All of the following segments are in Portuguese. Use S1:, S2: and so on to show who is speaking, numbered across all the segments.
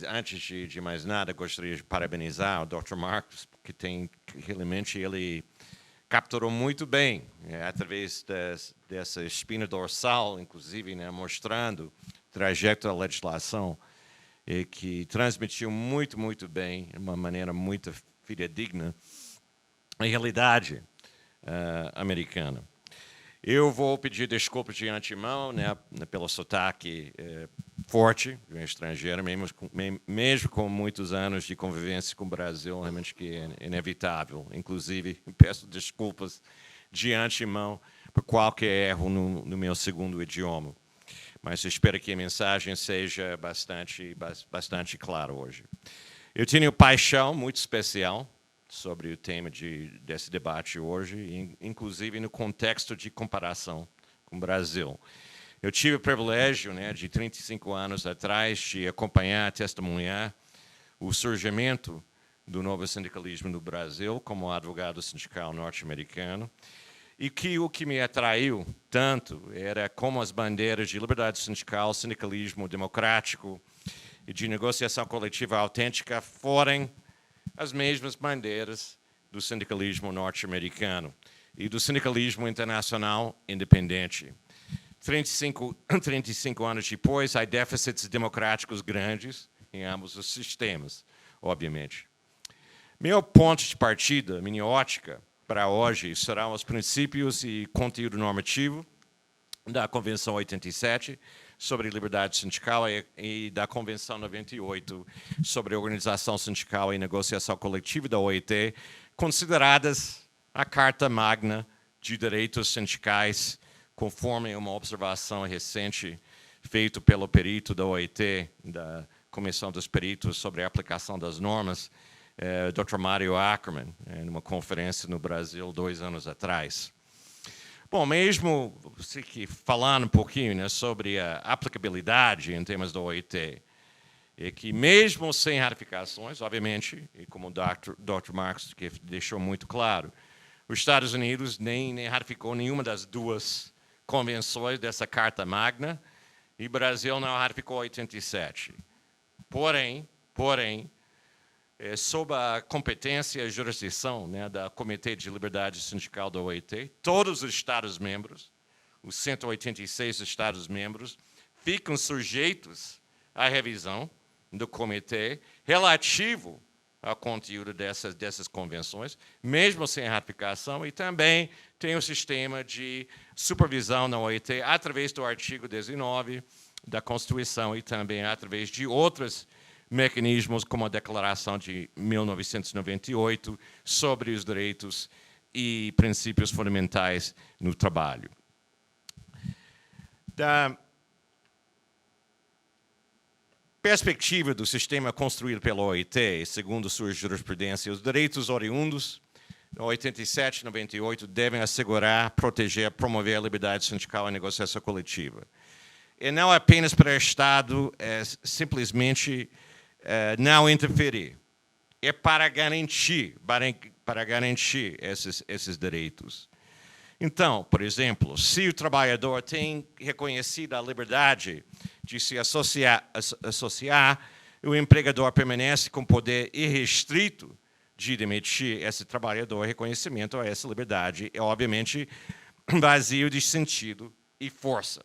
S1: antes de mais nada, gostaria de parabenizar o Dr. Marcos, que realmente ele capturou muito bem, através dessa espina dorsal, inclusive, né, mostrando o trajeto da legislação, e que transmitiu muito bem, de uma maneira muito fidedigna, a realidade americana. Eu vou pedir desculpas de antemão, né, pelo sotaque forte de um estrangeiro, mesmo com muitos anos de convivência com o Brasil, realmente que é inevitável. Inclusive, peço desculpas de antemão por qualquer erro no meu segundo idioma. Mas espero que a mensagem seja bastante clara hoje. Eu tenho paixão muito especial sobre o tema desse debate hoje, inclusive no contexto de comparação com o Brasil. Eu tive o privilégio, né, de 35 anos atrás, de acompanhar, testemunhar o surgimento do novo sindicalismo no Brasil como advogado sindical norte-americano, e que o que me atraiu tanto era como as bandeiras de liberdade sindical, sindicalismo democrático e de negociação coletiva autêntica forem as mesmas bandeiras do sindicalismo norte-americano e do sindicalismo internacional independente. 35 anos depois, há déficits democráticos grandes em ambos os sistemas, obviamente. Meu ponto de partida, minha ótica para hoje, serão os princípios e conteúdo normativo da Convenção 87 sobre liberdade sindical e da Convenção 98 sobre organização sindical e negociação coletiva da OIT, consideradas a Carta Magna de Direitos Sindicais, conforme uma observação recente feita pelo perito da OIT, da Comissão dos Peritos sobre a Aplicação das Normas, Dr. Mário Ackerman, numa conferência no Brasil 2 anos atrás. Bom, mesmo falando um pouquinho, né, sobre a aplicabilidade em termos da OIT, é que mesmo sem ratificações, obviamente, e como o Dr. Marcos que deixou muito claro, os Estados Unidos nem ratificou nenhuma das duas convenções dessa Carta Magna, e o Brasil não ratificou 87. Porém, sob a competência e jurisdição, né, da Comitê de Liberdade Sindical da OIT, todos os Estados-membros, os 186 Estados-membros, ficam sujeitos à revisão do Comitê relativo ao conteúdo dessas convenções, mesmo sem ratificação, e também tem um sistema de supervisão na OIT através do artigo 19 da Constituição e também através de outros mecanismos como a Declaração de 1998 sobre os direitos e princípios fundamentais no trabalho. Da perspectiva do sistema construído pela OIT, segundo sua jurisprudência, os direitos oriundos da 87 e 98 devem assegurar, proteger, promover a liberdade sindical e a negociação coletiva. E não apenas para o Estado simplesmente não interferir. É para garantir esses direitos. Então, por exemplo, se o trabalhador tem reconhecido a liberdade de se associar, o empregador permanece com poder irrestrito de demitir esse trabalhador. Reconhecimento a essa liberdade é, obviamente, vazio de sentido e força.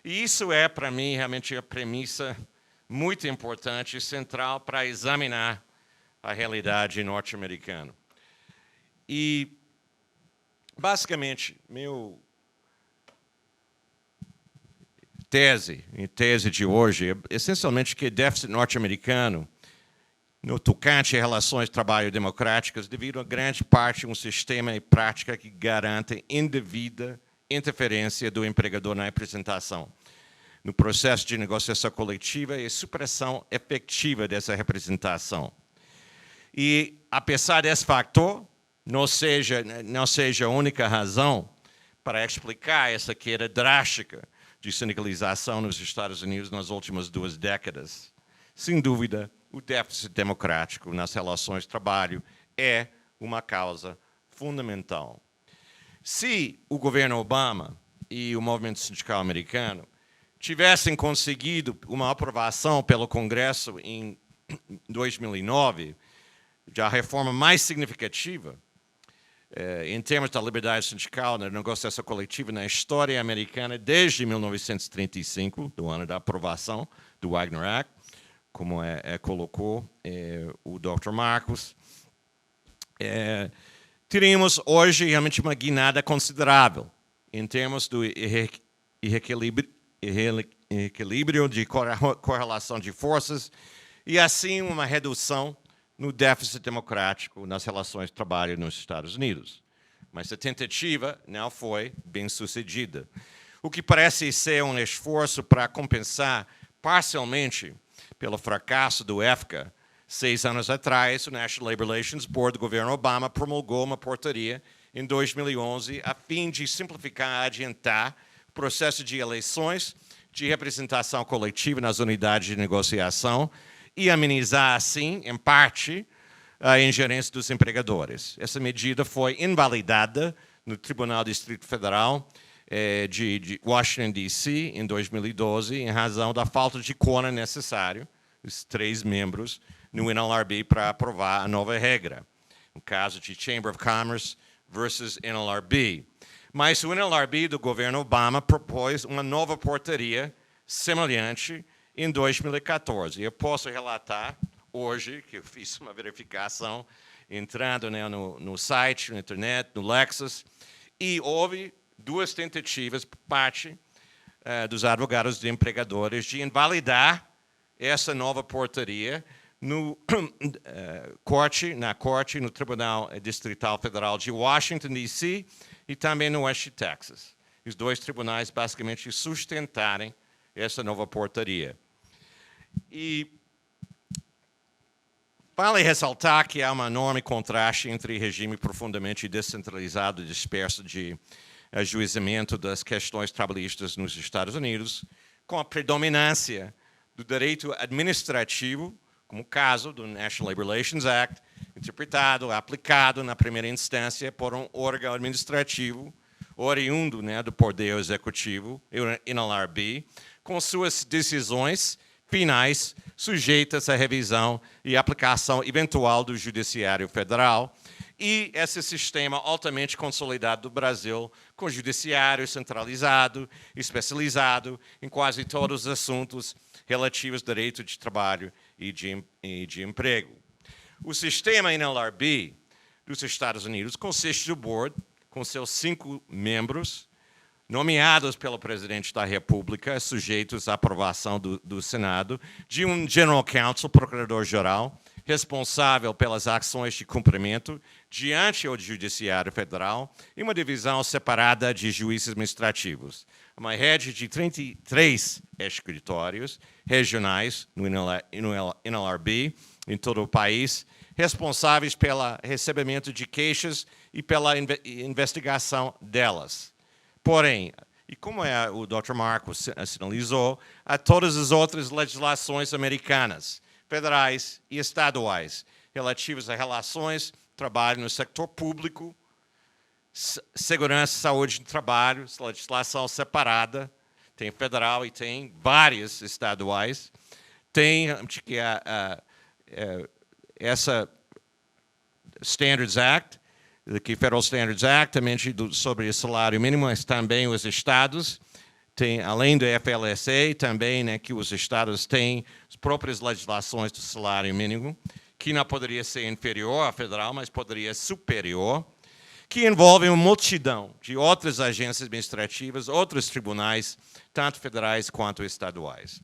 S1: E isso é, para mim, realmente a premissa muito importante e central para examinar a realidade norte-americana. E, basicamente, minha tese de hoje é essencialmente que o déficit norte-americano no tocante a relações de trabalho democráticas devido a grande parte um sistema e prática que garante indevida interferência do empregador na representação, no processo de negociação coletiva e supressão efetiva dessa representação. E, apesar desse fator, não seja a única razão para explicar essa queda drástica de sindicalização nos Estados Unidos nas últimas 2 décadas. Sem dúvida, o déficit democrático nas relações de trabalho é uma causa fundamental. Se o governo Obama e o movimento sindical americano tivessem conseguido uma aprovação pelo Congresso em 2009, já a reforma mais significativa em termos da liberdade sindical, na negociação coletiva na história americana desde 1935, do ano da aprovação do Wagner Act, como colocou o Dr. Marcos. Teríamos hoje realmente uma guinada considerável em termos do equilíbrio de correlação de forças e, assim, uma redução no déficit democrático nas relações de trabalho nos Estados Unidos. Mas a tentativa não foi bem sucedida. O que parece ser um esforço para compensar parcialmente pelo fracasso do EFCA. 6 anos atrás, o National Labor Relations Board do governo Obama promulgou uma portaria em 2011 a fim de simplificar e adiantar o processo de eleições de representação coletiva nas unidades de negociação e amenizar, assim, em parte, a ingerência dos empregadores. Essa medida foi invalidada no Tribunal Distrito Federal de Washington, D.C., em 2012, em razão da falta de quórum necessário, os 3 membros, no NLRB para aprovar a nova regra, no caso de Chamber of Commerce versus NLRB. Mas o NLRB do governo Obama propôs uma nova portaria semelhante em 2014. Eu posso relatar hoje que eu fiz uma verificação entrando no site, na internet, no Lexis, e houve 2 tentativas por parte dos advogados de empregadores de invalidar essa nova portaria na corte, no Tribunal Distrital Federal de Washington, D.C., e também no Oeste de Texas. Os 2 tribunais basicamente sustentarem essa nova portaria. E vale ressaltar que há um enorme contraste entre o regime profundamente descentralizado e disperso de ajuizamento das questões trabalhistas nos Estados Unidos, com a predominância do direito administrativo, como o caso do National Labor Relations Act, interpretado, aplicado na primeira instância por um órgão administrativo oriundo do Poder Executivo, NLRB, com suas decisões finais sujeitas à revisão e aplicação eventual do Judiciário Federal, e esse sistema altamente consolidado do Brasil, com judiciário centralizado, especializado em quase todos os assuntos relativos ao direito de trabalho e de emprego. O sistema NLRB dos Estados Unidos consiste do board, com seus 5 membros, nomeados pelo presidente da República, sujeitos à aprovação do Senado, de um General Counsel, procurador-geral, responsável pelas ações de cumprimento diante do Judiciário Federal, e uma divisão separada de juízes administrativos. Uma rede de 33 escritórios regionais no NLRB, em todo o país, responsáveis pelo recebimento de queixas e pela investigação delas. Porém, e como o Dr. Marcos sinalizou, há todas as outras legislações americanas, federais e estaduais, relativas a relações de trabalho no setor público, segurança e saúde do trabalho, legislação separada, tem federal e tem várias estaduais, tem essa Standards Act, que Federal Standards Act, também sobre o salário mínimo, mas também os estados, além do FLSA, também que os estados têm as próprias legislações do salário mínimo, que não poderia ser inferior à federal, mas poderia ser superior, que envolvem uma multidão de outras agências administrativas, outros tribunais, tanto federais quanto estaduais.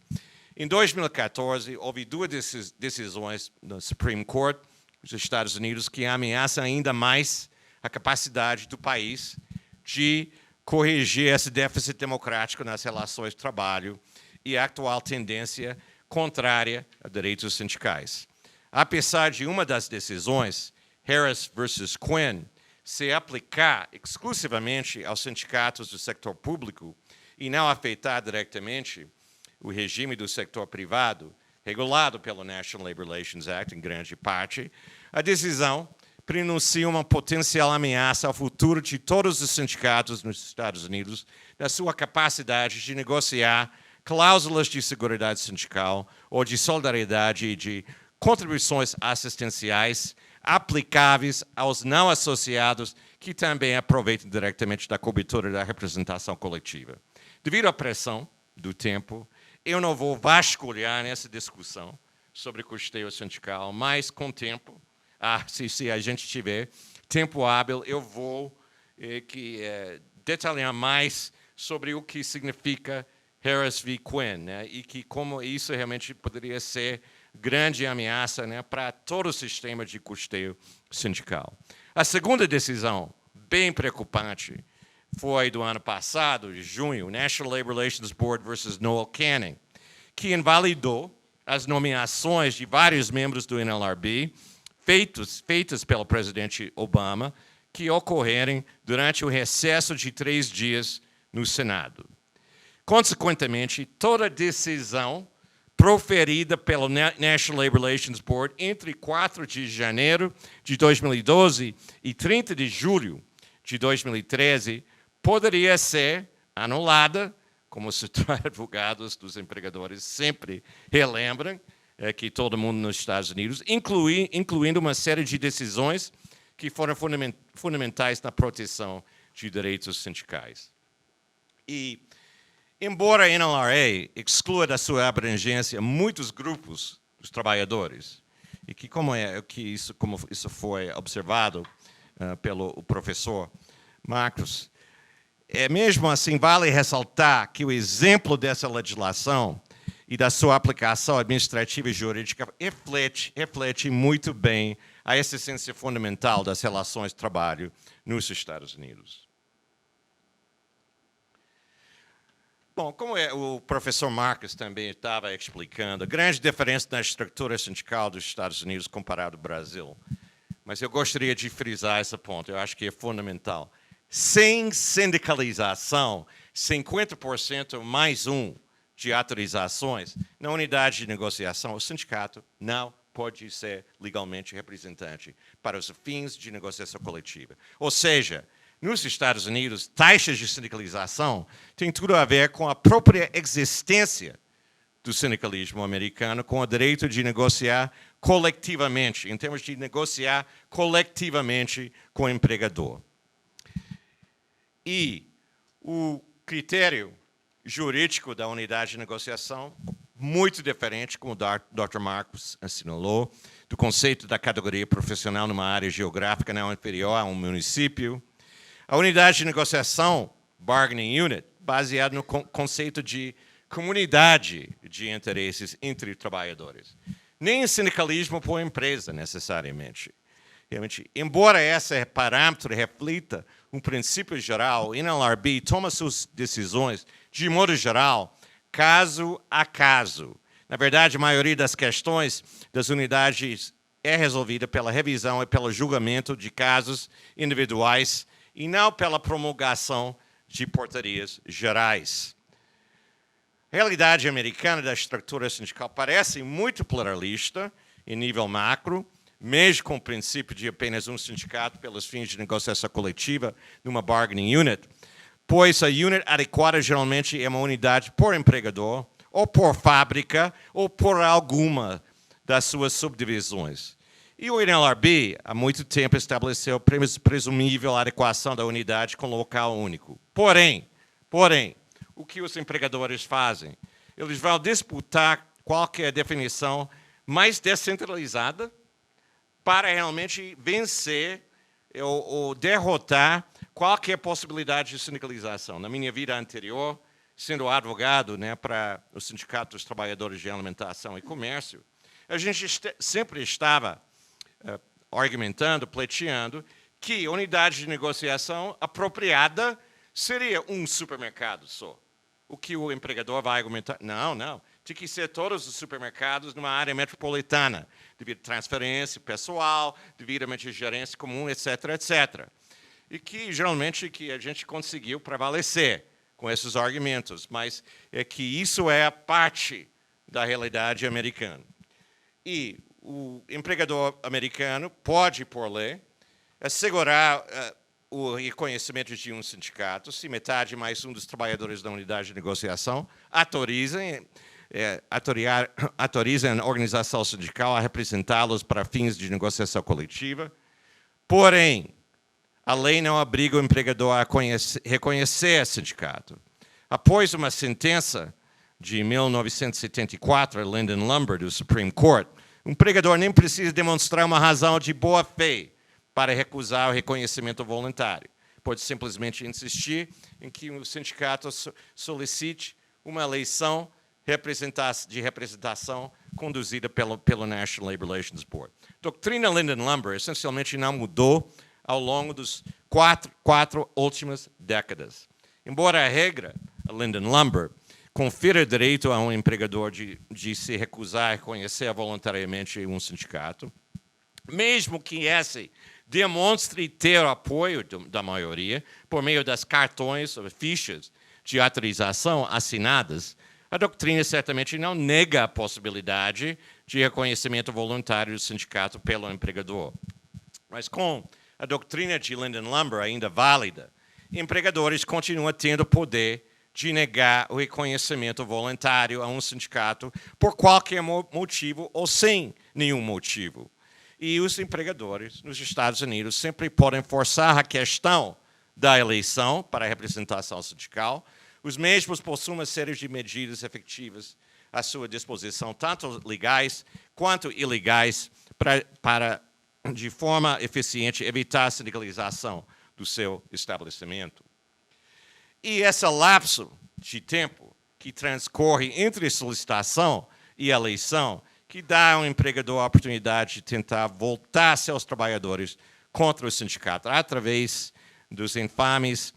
S1: Em 2014, houve 2 decisões no Supreme Court dos Estados Unidos que ameaçam ainda mais a capacidade do país de corrigir esse déficit democrático nas relações de trabalho e a atual tendência contrária a direitos sindicais. Apesar de uma das decisões, Harris versus Quinn, se aplicar exclusivamente aos sindicatos do setor público e não afetar diretamente o regime do setor privado, regulado pelo National Labor Relations Act, em grande parte, a decisão prenuncia uma potencial ameaça ao futuro de todos os sindicatos nos Estados Unidos, da sua capacidade de negociar cláusulas de seguridade sindical ou de solidariedade e de contribuições assistenciais aplicáveis aos não associados que também aproveitam diretamente da cobertura da representação coletiva. Devido à pressão do tempo, eu não vou vasculhar nessa discussão sobre custeio sindical, mas com tempo, se a gente tiver tempo hábil, eu vou detalhar mais sobre o que significa Harris v. Quinn, né, e que como isso realmente poderia ser grande ameaça, né, para todo o sistema de custeio sindical. A segunda decisão, bem preocupante, foi do ano passado, de junho, National Labor Relations Board versus Noel Canning, que invalidou as nomeações de vários membros do NLRB feitas pelo presidente Obama, que ocorreram durante o recesso de 3 dias no Senado. Consequentemente, toda decisão proferida pelo National Labor Relations Board entre 4 de janeiro de 2012 e 30 de julho de 2013 poderia ser anulada, como os advogados dos empregadores sempre relembram, que todo mundo nos Estados Unidos, incluindo uma série de decisões que foram fundamentais na proteção de direitos sindicais. E, embora a NLRA exclua da sua abrangência muitos grupos dos trabalhadores, e que como isso foi observado pelo professor Marcos, mesmo assim vale ressaltar que o exemplo dessa legislação e da sua aplicação administrativa e jurídica reflete muito bem a essência fundamental das relações de trabalho nos Estados Unidos. Bom, como o professor Marcos também estava explicando, a grande diferença na estrutura sindical dos Estados Unidos comparado ao Brasil. Mas eu gostaria de frisar esse ponto, eu acho que é fundamental. Sem sindicalização, 50% mais 1 de autorizações na unidade de negociação, o sindicato não pode ser legalmente representante para os fins de negociação coletiva. Ou seja, nos Estados Unidos, taxas de sindicalização têm tudo a ver com a própria existência do sindicalismo americano, com o direito de negociar coletivamente, em termos de negociar coletivamente com o empregador. E o critério jurídico da unidade de negociação, muito diferente, como o Dr. Marcos assinalou, do conceito da categoria profissional numa área geográfica não inferior a um município. A unidade de negociação, bargaining unit, baseada no conceito de comunidade de interesses entre trabalhadores. Nem sindicalismo por empresa, necessariamente. Realmente, embora esse parâmetro reflita um princípio geral, o NLRB toma suas decisões, de modo geral, caso a caso. Na verdade, a maioria das questões das unidades é resolvida pela revisão e pelo julgamento de casos individuais e não pela promulgação de portarias gerais. A realidade americana da estrutura sindical parece muito pluralista em nível macro, mesmo com o princípio de apenas um sindicato pelos fins de negociação coletiva numa bargaining unit, pois a unit adequada geralmente é uma unidade por empregador, ou por fábrica, ou por alguma das suas subdivisões. E o NLRB, há muito tempo, estabeleceu presumível adequação da unidade com local único. Porém, o que os empregadores fazem? Eles vão disputar qualquer definição mais descentralizada para realmente vencer ou derrotar qualquer possibilidade de sindicalização. Na minha vida anterior, sendo advogado, né, para o Sindicato dos Trabalhadores de Alimentação e Comércio, a gente sempre estava argumentando, pleiteando, que a unidade de negociação apropriada seria um supermercado só. O que o empregador vai argumentar? Não. Tem que ser todos os supermercados numa área metropolitana, devido a transferência pessoal, devidamente gerência comum, etc., etc. E que, geralmente, que a gente conseguiu prevalecer com esses argumentos, mas é que isso é a parte da realidade americana. E o empregador americano pode, por lei, assegurar o reconhecimento de um sindicato, se metade mais um dos trabalhadores da unidade de negociação autorizem autoriza a organização sindical a representá-los para fins de negociação coletiva. Porém, a lei não obriga o empregador a reconhecer sindicato. Após uma sentença de 1974, Linden Lumber, do Supreme Court, o empregador nem precisa demonstrar uma razão de boa-fé para recusar o reconhecimento voluntário. Pode simplesmente insistir em que o sindicato solicite uma eleição de representação conduzida pelo National Labor Relations Board. A doutrina Linden Lumber essencialmente não mudou ao longo dos quatro últimas décadas. Embora a regra, a Linden Lumber, confira direito a um empregador de se recusar a reconhecer voluntariamente um sindicato, mesmo que esse demonstre ter apoio da maioria por meio das cartões ou fichas de autorização assinadas, a doutrina certamente não nega a possibilidade de reconhecimento voluntário do sindicato pelo empregador. Mas com a doutrina de Linden Lumber ainda válida, empregadores continuam tendo poder de negar o reconhecimento voluntário a um sindicato por qualquer motivo ou sem nenhum motivo. E os empregadores nos Estados Unidos sempre podem forçar a questão da eleição para a representação sindical. Os mesmos possuem uma série de medidas efetivas à sua disposição, tanto legais quanto ilegais, para de forma eficiente, evitar a sindicalização do seu estabelecimento. E esse lapso de tempo que transcorre entre a solicitação e a eleição, que dá ao empregador a oportunidade de tentar voltar seus trabalhadores contra o sindicato, através dos infames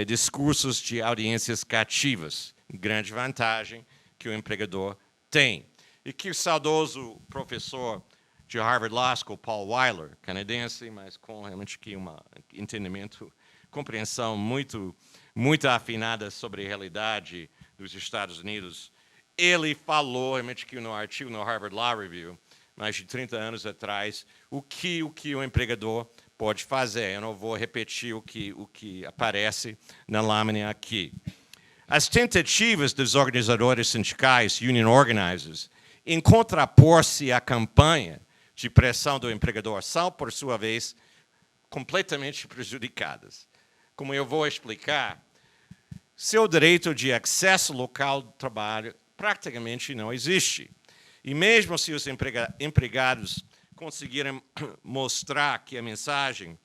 S1: discursos de audiências cativas, grande vantagem que o empregador tem. E que o saudoso professor de Harvard Law School, Paul Weiler, canadense, mas com realmente um entendimento, compreensão muito afinada sobre a realidade dos Estados Unidos, ele falou realmente que no artigo no Harvard Law Review, mais de 30 anos atrás, o que o empregador pode fazer. Eu não vou repetir o que aparece na lâmina aqui. As tentativas dos organizadores sindicais, union organizers, em contrapor-se à campanha de pressão do empregador são, por sua vez, completamente prejudicadas. Como eu vou explicar, seu direito de acesso local do trabalho praticamente não existe. E mesmo se os empregados conseguirem mostrar que a mensagem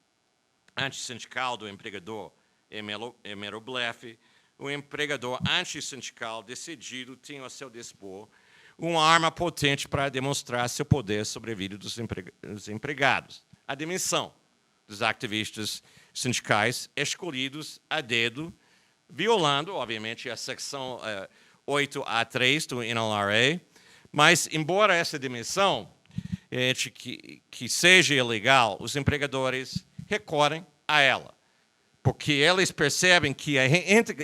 S1: antissindical do empregador é mero blefe, o empregador antissindical decidido tem ao seu dispor uma arma potente para demonstrar seu poder sobre a vida dos empregados. A demissão dos ativistas sindicais escolhidos a dedo, violando, obviamente, a secção 8A3 do NLRA, mas, embora essa demissão que seja ilegal, os empregadores recorrem a ela, porque eles percebem que a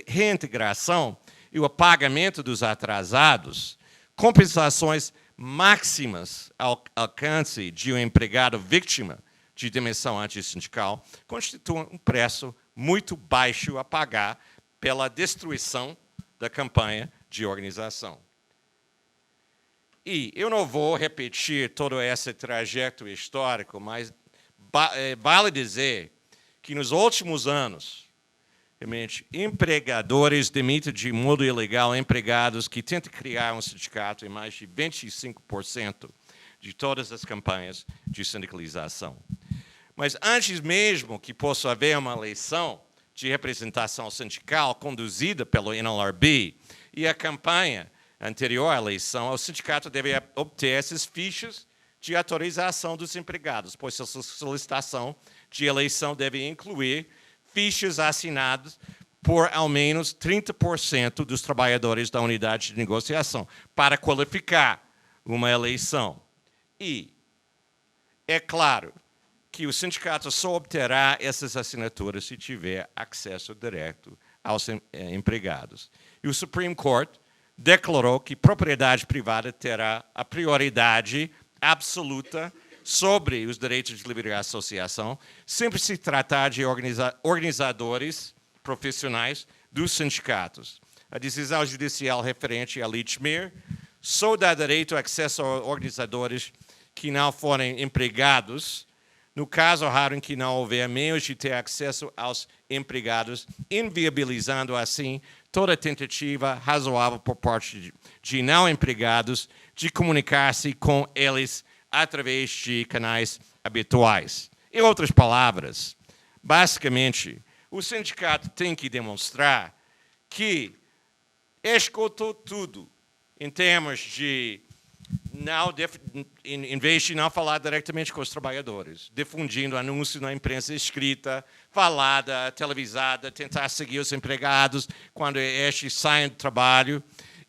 S1: reintegração e o pagamento dos atrasados, compensações máximas ao alcance de um empregado vítima de demissão antissindical, constituem um preço muito baixo a pagar pela destruição da campanha de organização. E eu não vou repetir todo esse trajeto histórico, mas vale dizer que nos últimos anos, realmente, empregadores demitem de modo ilegal empregados que tentam criar um sindicato em mais de 25% de todas as campanhas de sindicalização. Mas antes mesmo que possa haver uma eleição de representação sindical conduzida pelo NLRB e a campanha anterior à eleição, o sindicato deve obter essas fichas de autorização dos empregados, pois a solicitação de eleição deve incluir fichas assinadas por ao menos 30% dos trabalhadores da unidade de negociação para qualificar uma eleição. E é claro que o sindicato só obterá essas assinaturas se tiver acesso direto aos empregados. E o Supreme Court declarou que propriedade privada terá a prioridade absoluta sobre os direitos de livre associação, sempre se tratar de organizadores profissionais dos sindicatos. A decisão judicial referente a Lechmere só dá direito a acesso a organizadores que não forem empregados, no caso raro em que não houver meios de ter acesso aos empregados, inviabilizando assim toda tentativa razoável por parte de não empregados de comunicar-se com eles através de canais habituais. Em outras palavras, basicamente, o sindicato tem que demonstrar que escutou tudo em termos de, em vez de não falar diretamente com os trabalhadores, difundindo anúncios na imprensa escrita, falada, televisada, tentar seguir os empregados quando estes saem do trabalho.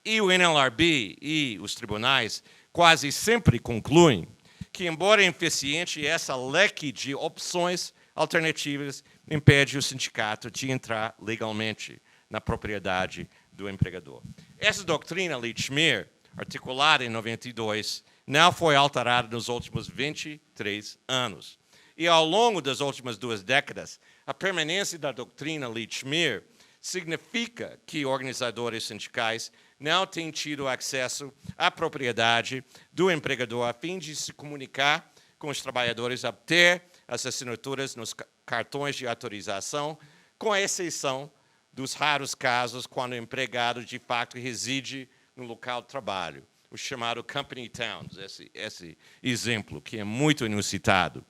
S1: E o NLRB e os tribunais quase sempre concluem que, embora eficiente, essa leque de opções alternativas impede o sindicato de entrar legalmente na propriedade do empregador. Essa doutrina Leitchmer, articulada em 92, não foi alterada nos últimos 23 anos. E ao longo das últimas 2 décadas, a permanência da doutrina Leitchmer significa que organizadores sindicais não têm tido acesso à propriedade do empregador a fim de se comunicar com os trabalhadores, obter as assinaturas nos cartões de autorização, com exceção dos raros casos quando o empregado de fato reside no local de trabalho, o chamado company towns, esse exemplo que é muito inusitado.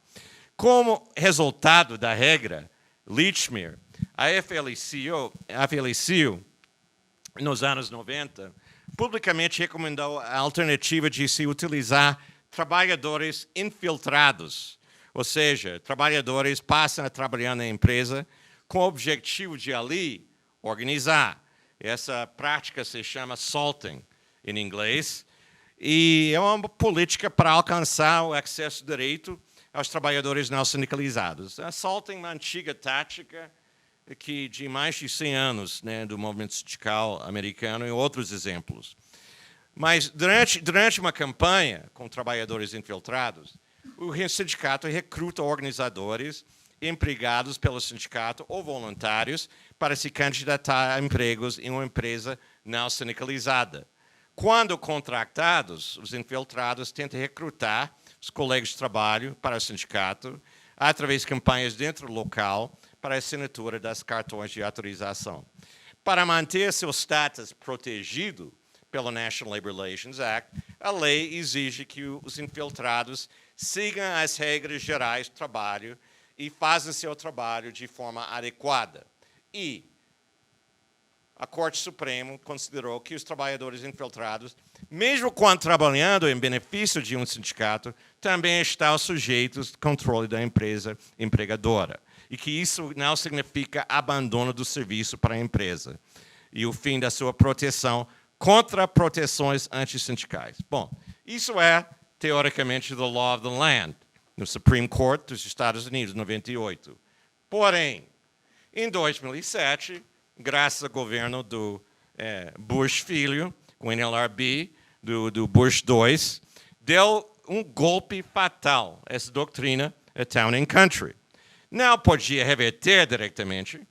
S1: Como resultado da regra Leitchmer, a FLCU, nos anos 90, publicamente recomendou a alternativa de se utilizar trabalhadores infiltrados, ou seja, trabalhadores passam a trabalhar na empresa com o objetivo de ali organizar. Essa prática se chama salting, em inglês, e é uma política para alcançar o acesso direito aos trabalhadores não sindicalizados. A salting é uma antiga tática que de mais de 100 anos, né, do movimento sindical americano e outros exemplos. Mas durante uma campanha com trabalhadores infiltrados, o sindicato recruta organizadores empregados pelo sindicato ou voluntários para se candidatar a empregos em uma empresa não sindicalizada. Quando contratados, os infiltrados tentam recrutar os colegas de trabalho para o sindicato através de campanhas dentro do local para a assinatura das cartões de autorização. Para manter seu status protegido pelo National Labor Relations Act, a lei exige que os infiltrados sigam as regras gerais do trabalho e façam seu trabalho de forma adequada. E a Corte Suprema considerou que os trabalhadores infiltrados, mesmo quando trabalhando em benefício de um sindicato, também estão sujeitos ao controle da empresa empregadora, e que isso não significa abandono do serviço para a empresa e o fim da sua proteção contra proteções antissindicais. Bom, isso é, teoricamente, the law of the land, no Supreme Court dos Estados Unidos, 98. Porém, em 2007, graças ao governo do Bush Filho, com o NLRB, do Bush II, deu um golpe fatal essa doutrina, a Town and Country. Não podia reverter diretamente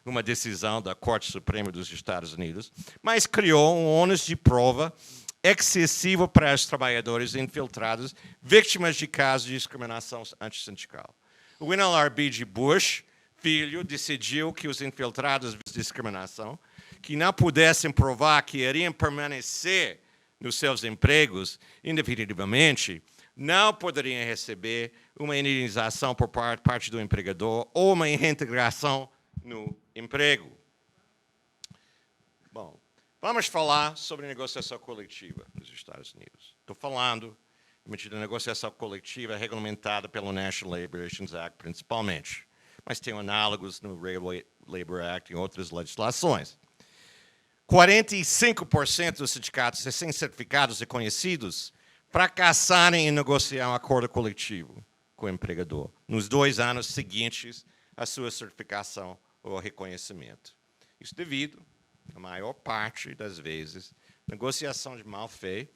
S1: uma decisão da Corte Suprema dos Estados Unidos, mas criou um ônus de prova excessivo para os trabalhadores infiltrados, vítimas de casos de discriminação antissindical. O NLRB de Bush Filho decidiu que os infiltrados de discriminação, que não pudessem provar que iriam permanecer nos seus empregos indefinitivamente, não poderiam receber uma indenização por parte do empregador ou uma reintegração no emprego. Bom, vamos falar sobre negociação coletiva nos Estados Unidos. Estou falando de negociação coletiva regulamentada pelo National Labor Relations Act, principalmente, mas tem análogos no Railway Labor Act e outras legislações. 45% dos sindicatos recém-certificados e conhecidos fracassarem em negociar um acordo coletivo com o empregador nos 2 anos seguintes à sua certificação ou reconhecimento. Isso devido, na maior parte das vezes, negociação de má-fé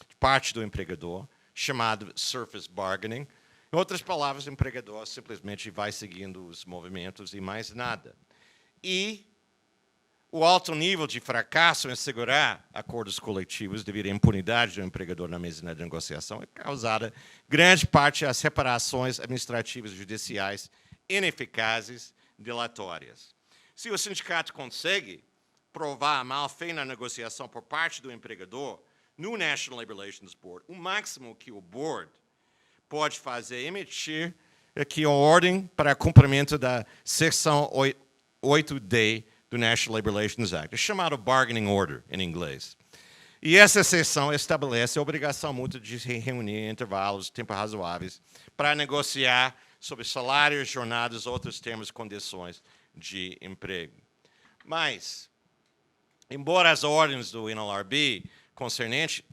S1: de parte do empregador, chamado surface bargaining. Em outras palavras, o empregador simplesmente vai seguindo os movimentos e mais nada. E O alto nível de fracasso em assegurar acordos coletivos devido à impunidade do empregador na mesa de negociação é causada, grande parte, às reparações administrativas e judiciais ineficazes, dilatórias. Se o sindicato consegue provar a má-fé na negociação por parte do empregador, no National Labor Relations Board, o máximo que o board pode fazer é emitir aqui uma ordem para cumprimento da seção 8D do National Labor Relations Act, é chamado Bargaining Order, em inglês. E essa seção estabelece a obrigação mútua de se reunir em intervalos de tempo razoáveis para negociar sobre salários, jornadas, outros termos e condições de emprego. Mas, embora as ordens do NLRB concernente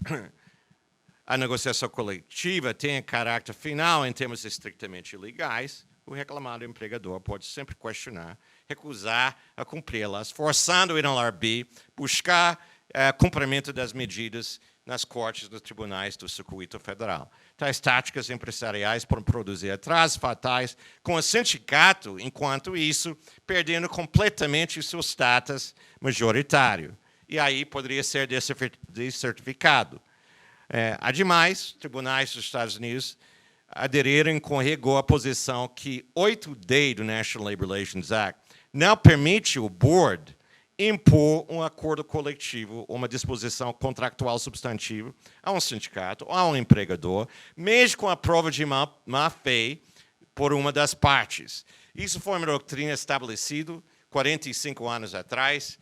S1: a negociação coletiva tenha caráter final em termos estritamente legais, o reclamado empregador pode sempre questionar, recusar a cumpri-las, forçando o NLRB a buscar cumprimento das medidas nas cortes dos tribunais do circuito federal. Tais táticas empresariais podem produzir atrasos fatais com o sindicato, enquanto isso, perdendo completamente seu status majoritário. E aí poderia ser descertificado. Ademais, tribunais dos Estados Unidos aderiram com rigor à posição que 8D do National Labor Relations Act não permite o board impor um acordo coletivo ou uma disposição contractual substantiva a um sindicato ou a um empregador, mesmo com a prova de má-fé por uma das partes. Isso foi uma doutrina estabelecida 45 anos atrás,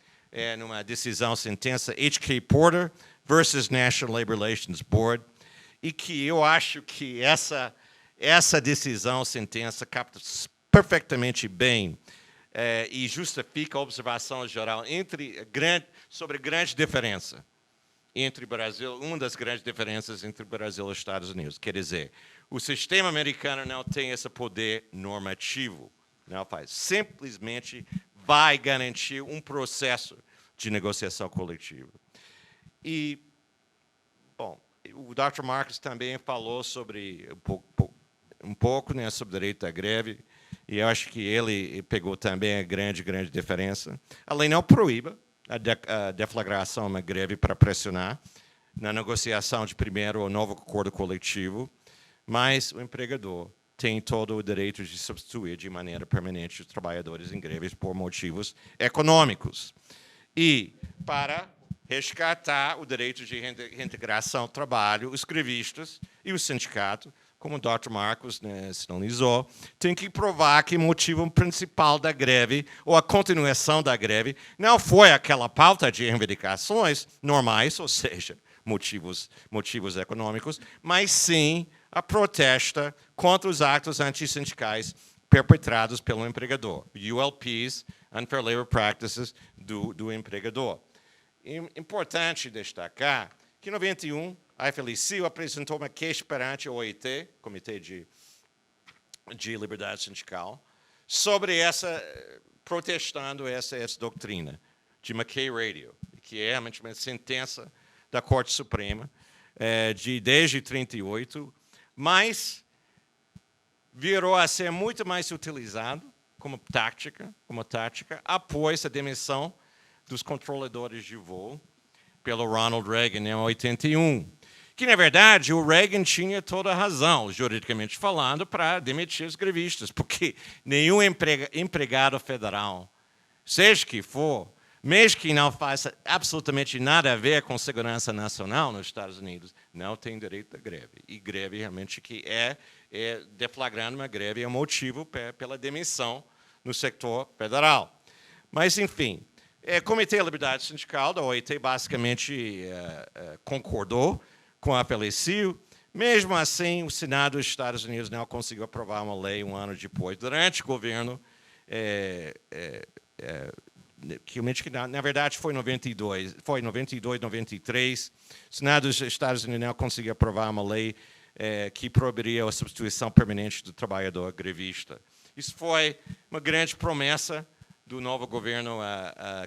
S1: numa decisão sentença H.K. Porter versus National Labor Relations Board, e que eu acho que essa decisão, sentença, capta perfeitamente bem e justifica a observação geral sobre a grande diferença entre o Brasil, uma das grandes diferenças entre o Brasil e os Estados Unidos. Quer dizer, o sistema americano não tem esse poder normativo, não faz. Simplesmente vai garantir um processo de negociação coletiva. E, bom, o Dr. Marcos também falou sobre um pouco né, sobre o direito à greve, e eu acho que ele pegou também a grande diferença. A lei não proíbe a deflagração uma greve para pressionar na negociação de primeiro ou novo acordo coletivo, mas o empregador tem todo o direito de substituir de maneira permanente os trabalhadores em greves por motivos econômicos. E, para resgatar o direito de reintegração ao trabalho, os grevistas e o sindicato, como o Dr. Marcos sinalizou, tem que provar que o motivo principal da greve, ou a continuação da greve, não foi aquela pauta de reivindicações normais, ou seja, motivos econômicos, mas sim a protesta contra os atos antissindicais perpetrados pelo empregador, ULPs, Unfair Labor Practices, do empregador. Importante destacar que, em 91, a FLCU apresentou uma queixa perante o OIT, Comitê de Liberdade Sindical, protestando essa doutrina de McKay Radio, que é realmente uma sentença da Corte Suprema desde 1938, mas virou a ser muito mais utilizado como tática após a demissão dos controladores de voo pelo Ronald Reagan em 81. Que, na verdade, o Reagan tinha toda a razão, juridicamente falando, para demitir os grevistas, porque nenhum empregado federal, seja que for, mesmo que não faça absolutamente nada a ver com segurança nacional nos Estados Unidos, não tem direito à greve. E greve realmente que deflagrando uma greve é um motivo pela demissão no setor federal. Mas, enfim, o Comitê de Liberdade Sindical da OIT basicamente concordou com a FLCU. Mesmo assim, o Senado dos Estados Unidos não conseguiu aprovar uma lei um ano depois, durante o governo, que na verdade foi em 92, 93, o Senado dos Estados Unidos não conseguiu aprovar uma lei que proibiria a substituição permanente do trabalhador grevista. Isso foi uma grande promessa do novo governo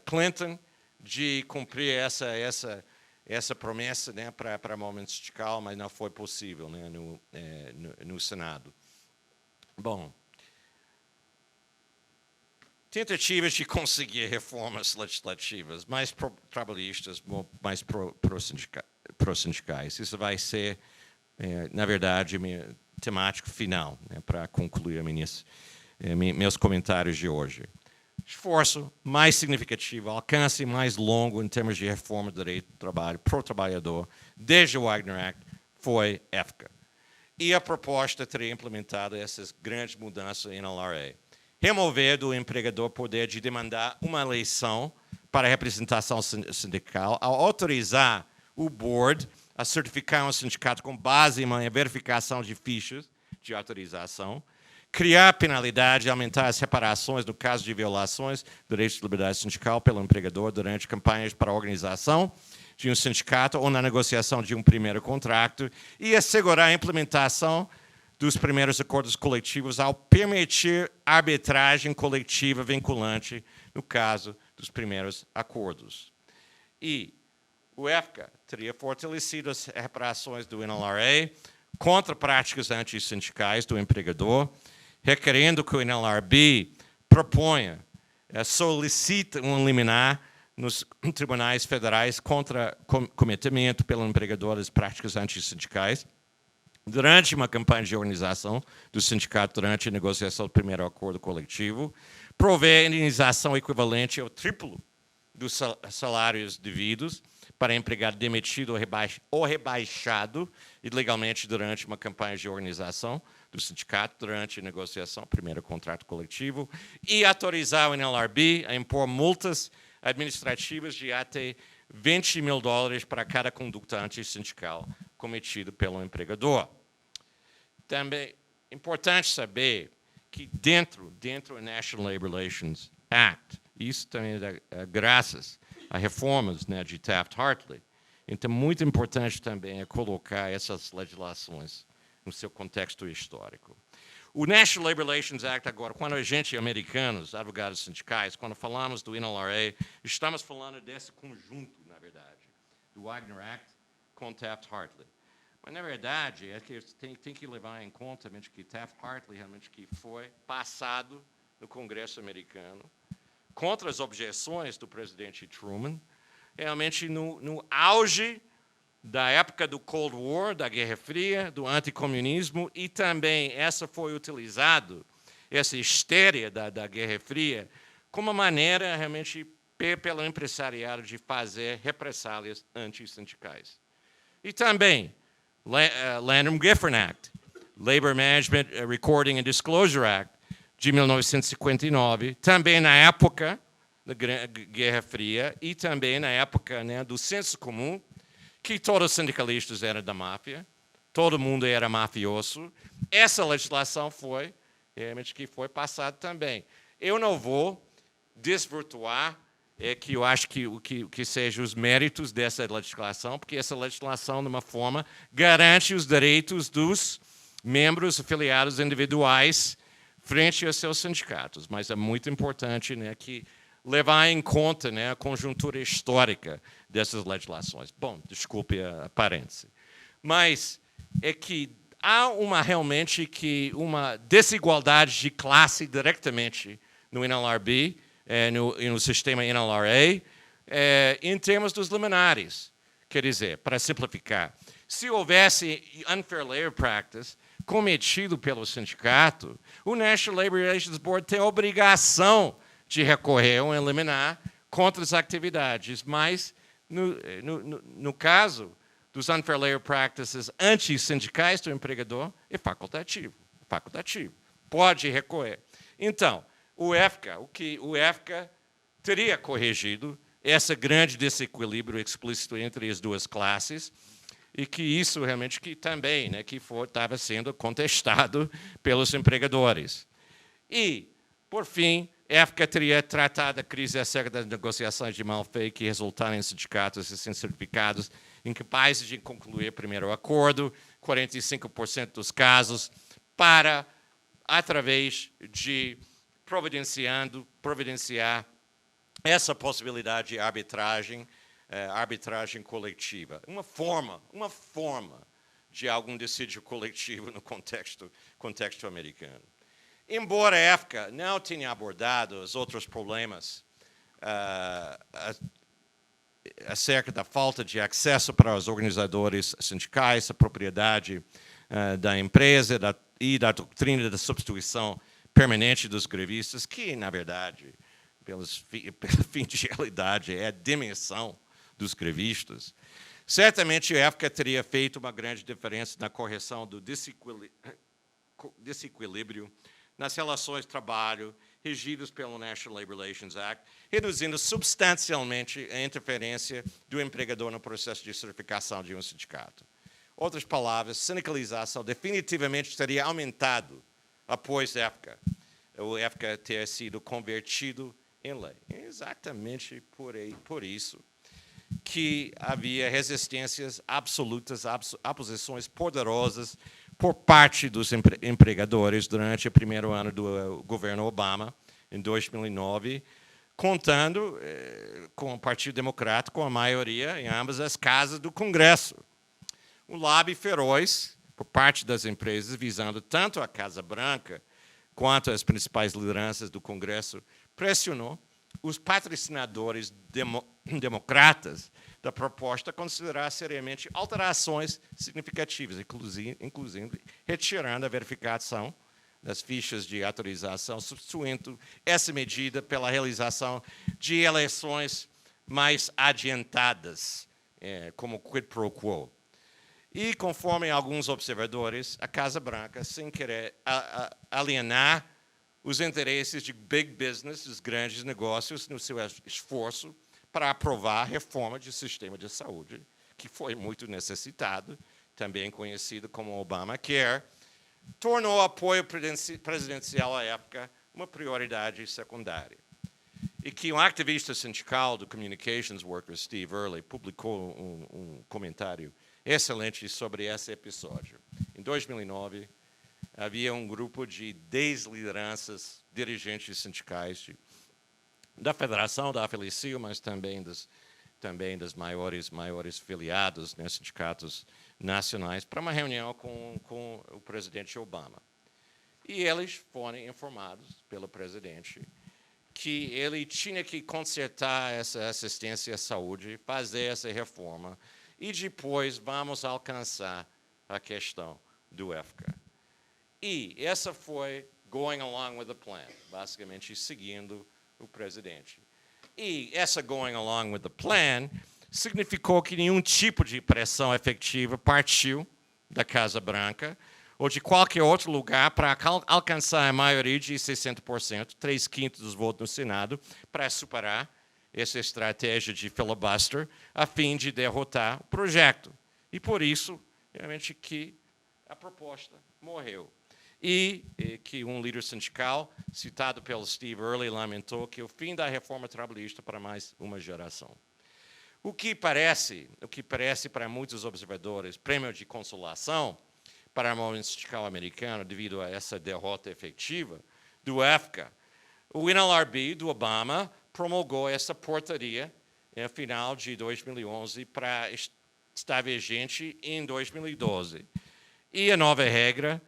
S1: Clinton de cumprir essa promessa, né, para o movimento sindical, mas não foi possível, né, no Senado. Bom, tentativas de conseguir reformas legislativas mais trabalhistas, mais pró-sindicais. Isso vai ser, na verdade, meu temático final, né, para concluir meus comentários de hoje. Esforço mais significativo, alcance mais longo em termos de reforma do direito do trabalho para o trabalhador, desde o Wagner Act, foi EFCA. E a proposta teria implementado essas grandes mudanças em NLRA. Remover do empregador o poder de demandar uma eleição para a representação sindical, ao autorizar o board a certificar um sindicato com base em uma verificação de fichas de autorização, criar penalidade e aumentar as reparações no caso de violações do direito de liberdade sindical pelo empregador durante campanhas para a organização de um sindicato ou na negociação de um primeiro contrato e assegurar a implementação dos primeiros acordos coletivos ao permitir arbitragem coletiva vinculante no caso dos primeiros acordos. E o EFCA teria fortalecido as reparações do NLRA contra práticas antissindicais do empregador, requerendo que o NLRB proponha, solicite um liminar nos tribunais federais contra cometimento pelo empregador das práticas antissindicais durante uma campanha de organização do sindicato durante a negociação do primeiro acordo coletivo, prover indenização equivalente ao triplo dos salários devidos para empregado demitido ou rebaixado ilegalmente durante uma campanha de organização do sindicato durante a negociação do primeiro contrato coletivo e autorizar o NLRB a impor multas administrativas de até $20 mil para cada conduta antissindical cometida pelo empregador. Também é importante saber que dentro do National Labor Relations Act, isso também é graças a reformas, né, de Taft-Hartley, então muito importante também é colocar essas legislações no seu contexto histórico. O National Labor Relations Act, agora, quando a gente, americanos, advogados sindicais, quando falamos do NLRA, estamos falando desse conjunto, na verdade, do Wagner Act com Taft-Hartley. Mas, na verdade, é que tem que levar em conta que Taft-Hartley realmente que foi passado no Congresso americano contra as objeções do presidente Truman, realmente no auge da época do Cold War, da Guerra Fria, do anticomunismo, e também essa foi utilizado, essa histeria da Guerra Fria, como uma maneira realmente pelo empresariado de fazer represálias antissindicais. E também Landrum-Gifford Act, Labor Management Recording and Disclosure Act, de 1959, também na época da Guerra Fria e também na época, né, do senso comum, que todos os sindicalistas eram da máfia, todo mundo era mafioso. Essa legislação foi, realmente, que foi passada também. Eu não vou desvirtuar que eu acho que sejam os méritos dessa legislação, porque essa legislação, de uma forma, garante os direitos dos membros afiliados individuais frente aos seus sindicatos. Mas é muito importante, né, que levar em conta, né, a conjuntura histórica dessas legislações. Bom, desculpe a parêntese. Mas é que há realmente uma desigualdade de classe diretamente no NLRB, no sistema NLRA, em termos dos liminares. Quer dizer, para simplificar, se houvesse unfair labor practice cometido pelo sindicato, o National Labor Relations Board tem a obrigação de recorrer ou eliminar contra as atividades. Mas, no caso dos unfair labor practices antissindicais do empregador, é facultativo. Pode recorrer. Então, o EFCA teria corrigido esse grande desequilíbrio explícito entre as duas classes, e que isso realmente também, né, estava sendo contestado pelos empregadores. E, por fim, a EFCA teria tratado a crise acerca das negociações de mal-feio que resultaram em sindicatos recém-certificados incapazes de concluir o primeiro acordo, 45% dos casos, através de providenciar essa possibilidade de arbitragem coletiva. Uma forma de algum dissídio coletivo no contexto americano. Embora a época não tenha abordado os outros problemas acerca da falta de acesso para os organizadores sindicais, a propriedade da empresa e da doutrina da substituição permanente dos grevistas, que, na verdade, pelo fim de realidade, é a dimensão dos grevistas. Certamente, a época teria feito uma grande diferença na correção do desequilíbrio nas relações de trabalho regidas pelo National Labor Relations Act, reduzindo substancialmente a interferência do empregador no processo de certificação de um sindicato. Outras palavras, sindicalização definitivamente teria aumentado após a época, o EFCA ter sido convertido em lei. É exatamente por isso que havia resistências absolutas, oposições poderosas por parte dos empregadores durante o primeiro ano do governo Obama, em 2009, contando com o Partido Democrata, com a maioria em ambas as casas do Congresso. Um lobby feroz por parte das empresas, visando tanto a Casa Branca quanto as principais lideranças do Congresso, pressionou os patrocinadores democratas da proposta a considerar seriamente alterações significativas, inclusive retirando a verificação das fichas de autorização, substituindo essa medida pela realização de eleições mais adiantadas, como quid pro quo. E, conforme alguns observadores, a Casa Branca, sem querer alienar os interesses de big business, os grandes negócios, no seu esforço para aprovar a reforma do sistema de saúde, que foi muito necessitado, também conhecido como Obamacare, tornou o apoio presidencial à época uma prioridade secundária. E que um ativista sindical do Communications Workers, Steve Early, publicou um comentário excelente sobre esse episódio. Em 2009, havia um grupo de 10 lideranças, dirigentes sindicais da Federação, da AFL-CIO, mas também das maiores filiados, né, sindicatos nacionais, para uma reunião com o presidente Obama. E eles foram informados pelo presidente que ele tinha que consertar essa assistência à saúde, fazer essa reforma, e depois vamos alcançar a questão do EFCA. E essa foi going along with the plan, basicamente seguindo o presidente. E essa going along with the plan significou que nenhum tipo de pressão efetiva partiu da Casa Branca ou de qualquer outro lugar para alcançar a maioria de 60%, 3/5 dos votos no Senado, para superar essa estratégia de filibuster, a fim de derrotar o projeto. E, por isso, realmente, que a proposta morreu. E que um líder sindical, citado pelo Steve Early, lamentou que o fim da reforma trabalhista para mais uma geração. O que parece para muitos observadores, prêmio de consolação para o movimento sindical americano devido a essa derrota efetiva do EFCA, o NLRB do Obama promulgou essa portaria no final de 2011 para estar vigente em 2012. E a nova regra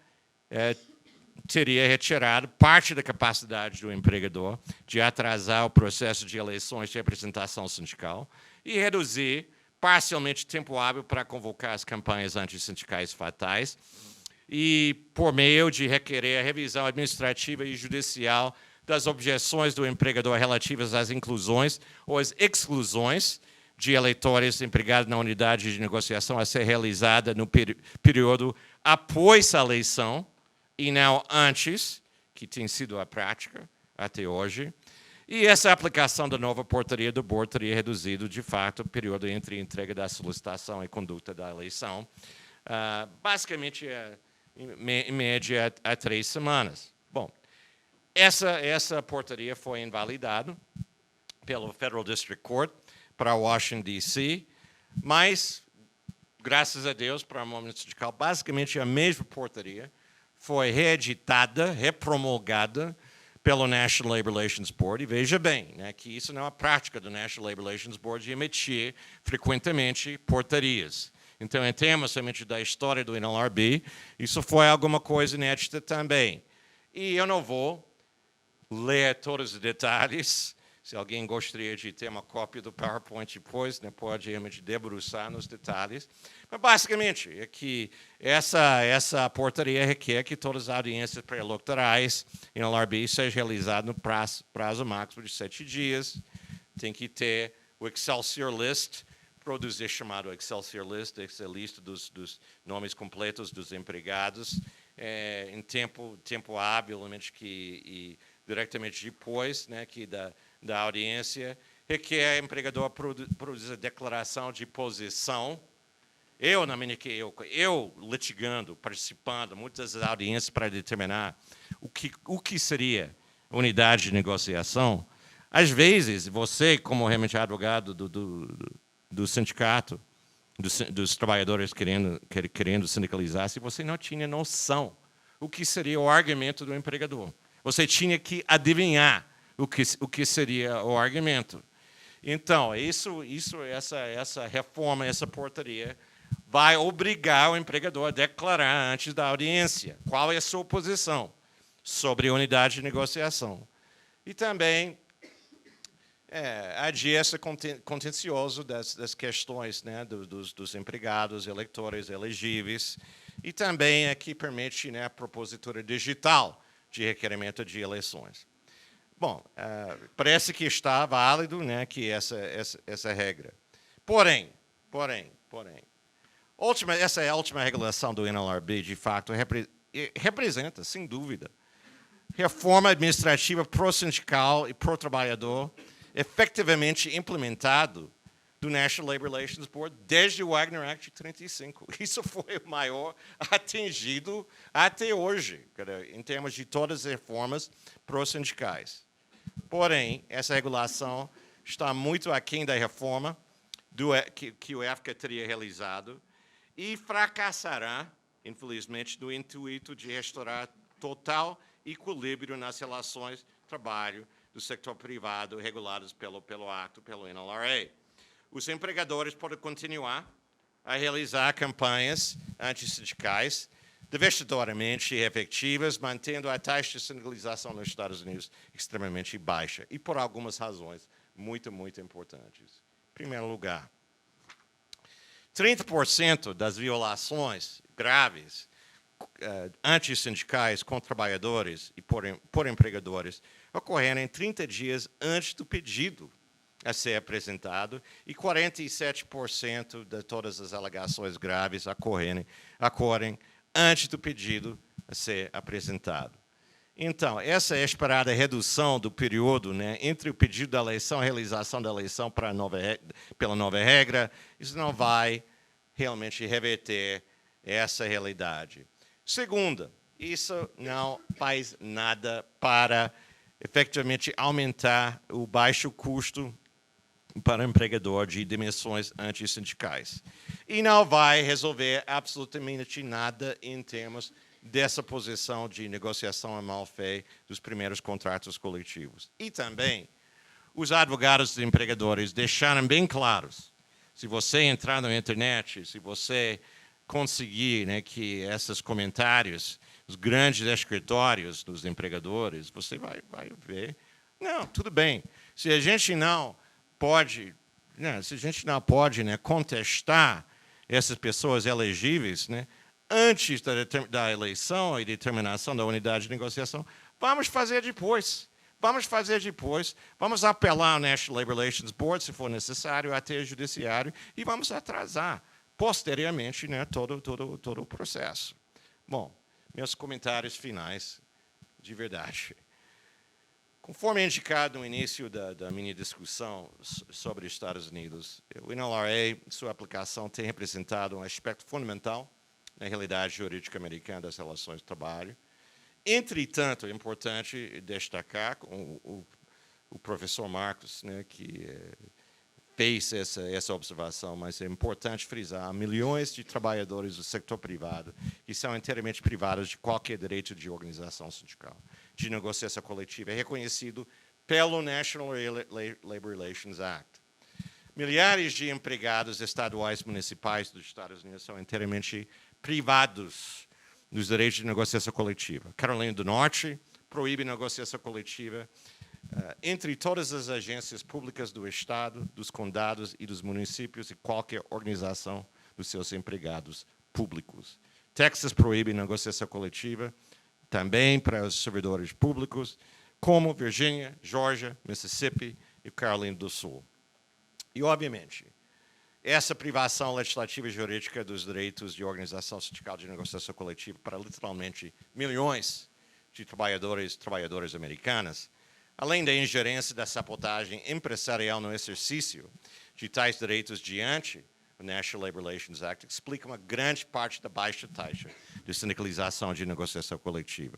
S1: teria retirado parte da capacidade do empregador de atrasar o processo de eleições de representação sindical e reduzir parcialmente o tempo hábil para convocar as campanhas antissindicais fatais e por meio de requerer a revisão administrativa e judicial das objeções do empregador relativas às inclusões ou às exclusões de eleitores empregados na unidade de negociação a ser realizada no período após a eleição e não antes, que tem sido a prática até hoje. E essa aplicação da nova portaria do board teria reduzido, de fato, o período entre entrega da solicitação e conduta da eleição, basicamente, em média, a 3 semanas. Bom, essa portaria foi invalidada pelo Federal District Court para Washington, D.C., mas, graças a Deus, para o movimento sindical, basicamente a mesma portaria foi reeditada, repromulgada pelo National Labor Relations Board. E veja bem, né, que isso não é a prática do National Labor Relations Board de emitir frequentemente portarias. Então, em termos somente da história do NLRB, isso foi alguma coisa inédita também. E eu não vou ler todos os detalhes. Se alguém gostaria de ter uma cópia do PowerPoint depois, né, pode realmente debruçar nos detalhes. Mas, basicamente, é que essa portaria requer que todas as audiências pré-eleitorais em LRB sejam realizadas no prazo máximo de 7 dias. Tem que ter o Excelsior List, produzir chamado Excelsior List, essa lista dos nomes completos dos empregados, em tempo hábil, e diretamente depois, né, que da audiência, requer o empregador produzir a declaração de posição. Eu litigando, participando, muitas audiências para determinar o que seria unidade de negociação. Às vezes, você, como realmente advogado do sindicato, dos trabalhadores querendo sindicalizar, se você não tinha noção o que seria o argumento do empregador. Você tinha que adivinhar o que seria o argumento. Então, essa reforma, essa portaria, vai obrigar o empregador a declarar antes da audiência qual é a sua posição sobre a unidade de negociação. E também adiar esse contencioso das questões, né, dos empregados, eleitores elegíveis, e também aqui permite, né, a propositura digital de requerimento de eleições. Bom, parece que está válido, né, que essa regra. Porém, essa é a última regulação do NLRB, de fato, representa, sem dúvida, reforma administrativa pró-sindical e pró-trabalhador efetivamente implementado do National Labor Relations Board desde o Wagner Act de 1935. Isso foi o maior atingido até hoje, em termos de todas as reformas pró-sindicais. Porém, essa regulação está muito aquém da reforma que o EFCA teria realizado e fracassará, infelizmente, no intuito de restaurar total equilíbrio nas relações de trabalho do setor privado reguladas pelo Acto, pelo NLRA. Os empregadores podem continuar a realizar campanhas antissindicais devastadoramente efetivas, mantendo a taxa de sindicalização nos Estados Unidos extremamente baixa, e por algumas razões muito, muito importantes. Em primeiro lugar, 30% das violações graves antissindicais com trabalhadores e por empregadores ocorreram em 30 dias antes do pedido a ser apresentado, e 47% de todas as alegações graves ocorrem antes do pedido a ser apresentado. Então, essa é a esperada redução do período, né, entre o pedido da eleição e a realização da eleição pela nova regra. Isso não vai realmente reverter essa realidade. Segunda, isso não faz nada para efetivamente aumentar o baixo custo para o empregador de demissões antissindicais. E não vai resolver absolutamente nada em termos dessa posição de negociação à má-fé dos primeiros contratos coletivos. E também, os advogados dos empregadores deixaram bem claros, se você entrar na internet, se você conseguir, né, que esses comentários, os grandes escritórios dos empregadores, você vai ver, não, tudo bem, se a gente não pode, né, contestar essas pessoas elegíveis, né, antes da eleição e determinação da unidade de negociação, vamos fazer depois. Vamos apelar ao National Labor Relations Board, se for necessário, até o judiciário, e vamos atrasar posteriormente, né, todo o processo. Bom, meus comentários finais, de verdade. Conforme indicado no início da minha discussão sobre os Estados Unidos, o NLRA, sua aplicação, tem representado um aspecto fundamental na realidade jurídica americana das relações de trabalho. Entretanto, é importante destacar, o professor Marcos, né, que fez essa observação, mas é importante frisar, há milhões de trabalhadores do setor privado que são inteiramente privados de qualquer direito de organização sindical, de negociação coletiva, é reconhecido pelo National Labor Relations Act. Milhares de empregados estaduais e municipais dos Estados Unidos são inteiramente privados nos direitos de negociação coletiva. Carolina do Norte proíbe negociação coletiva entre todas as agências públicas do Estado, dos condados e dos municípios e qualquer organização dos seus empregados públicos. Texas proíbe negociação coletiva também para os servidores públicos, como Virgínia, Geórgia, Mississippi e Carolina do Sul. E, obviamente, essa privação legislativa e jurídica dos direitos de organização sindical de negociação coletiva para literalmente milhões de trabalhadores e trabalhadoras americanas, além da ingerência da sabotagem empresarial no exercício de tais direitos diante do National Labor Relations Act, explica uma grande parte da baixa taxa de sindicalização de negociação coletiva.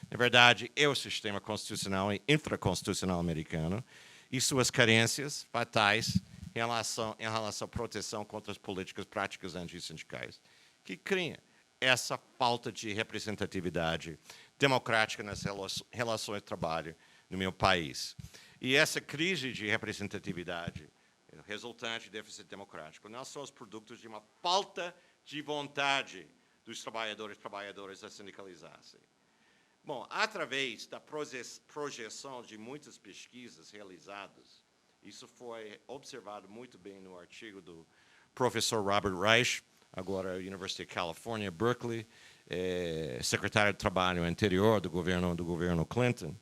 S1: Na verdade, é o sistema constitucional e infraconstitucional americano e suas carências fatais em relação à proteção contra as políticas práticas antissindicais, que criam essa falta de representatividade democrática nas relações de trabalho no meu país. E essa crise de representatividade resultante de déficit democrático não são os produtos de uma falta de vontade dos trabalhadores e trabalhadoras a sindicalizar-se. Bom, através da projeção de muitas pesquisas realizadas, isso foi observado muito bem no artigo do professor Robert Reich, agora University of California, Berkeley, secretário de Trabalho anterior do governo Clinton.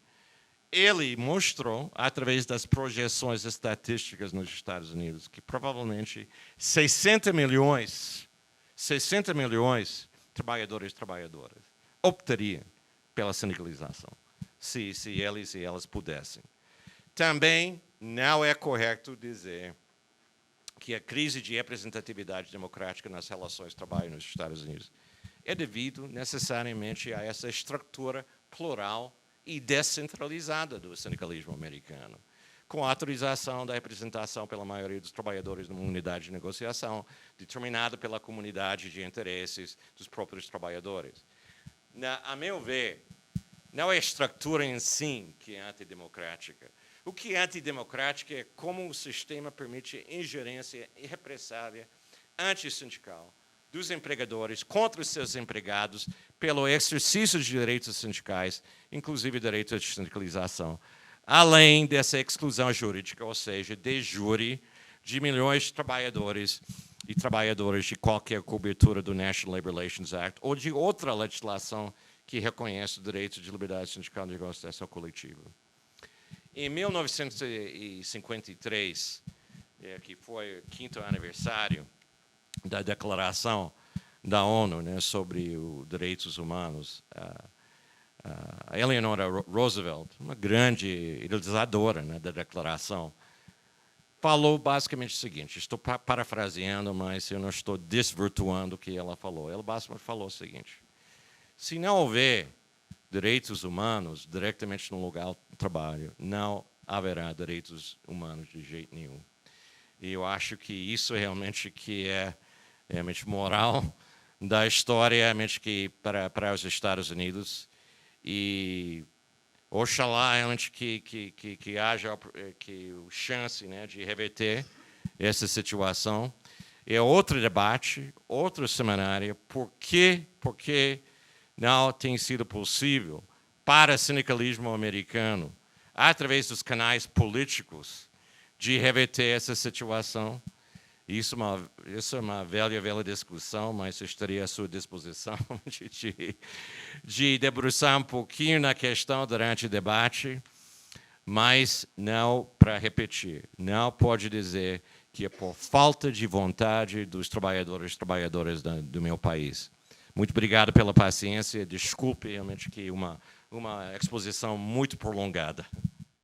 S1: Ele mostrou, através das projeções estatísticas nos Estados Unidos, que provavelmente 60 milhões de trabalhadores e trabalhadoras optariam pela sindicalização, se eles e elas pudessem. Também não é correto dizer que a crise de representatividade democrática nas relações de trabalho nos Estados Unidos é devido necessariamente a essa estrutura plural e descentralizada do sindicalismo americano, com a autorização da representação pela maioria dos trabalhadores numa unidade de negociação, determinada pela comunidade de interesses dos próprios trabalhadores. A meu ver, não é a estrutura em si que é antidemocrática. O que é antidemocrático é como o sistema permite ingerência irrepressável antissindical dos empregadores contra os seus empregados pelo exercício de direitos sindicais, inclusive direitos de sindicalização, além dessa exclusão jurídica, ou seja, de jure, de milhões de trabalhadores e trabalhadoras de qualquer cobertura do National Labor Relations Act ou de outra legislação que reconhece o direito de liberdade sindical de negociação coletiva. Em 1953, que foi o 5º aniversário da Declaração da ONU, né, sobre os direitos humanos, a Eleanor Roosevelt, uma grande idealizadora, né, da Declaração, falou basicamente o seguinte, estou parafraseando, mas eu não estou desvirtuando o que ela falou. Ela basicamente falou o seguinte: se não houver direitos humanos diretamente no lugar de trabalho, não haverá direitos humanos de jeito nenhum. E eu acho que isso realmente que é realmente moral da história, realmente que para os Estados Unidos. E oxalá realmente que haja chance, né, de reverter essa situação. É outro debate, outro seminário, por que não tem sido possível para o sindicalismo americano, através dos canais políticos, de reverter essa situação. Isso é uma velha discussão, mas eu estaria à sua disposição de debruçar um pouquinho na questão durante o debate, mas não para repetir. Não pode dizer que é por falta de vontade dos trabalhadores e trabalhadoras do meu país. Muito obrigado pela paciência. Desculpe realmente que uma exposição muito prolongada.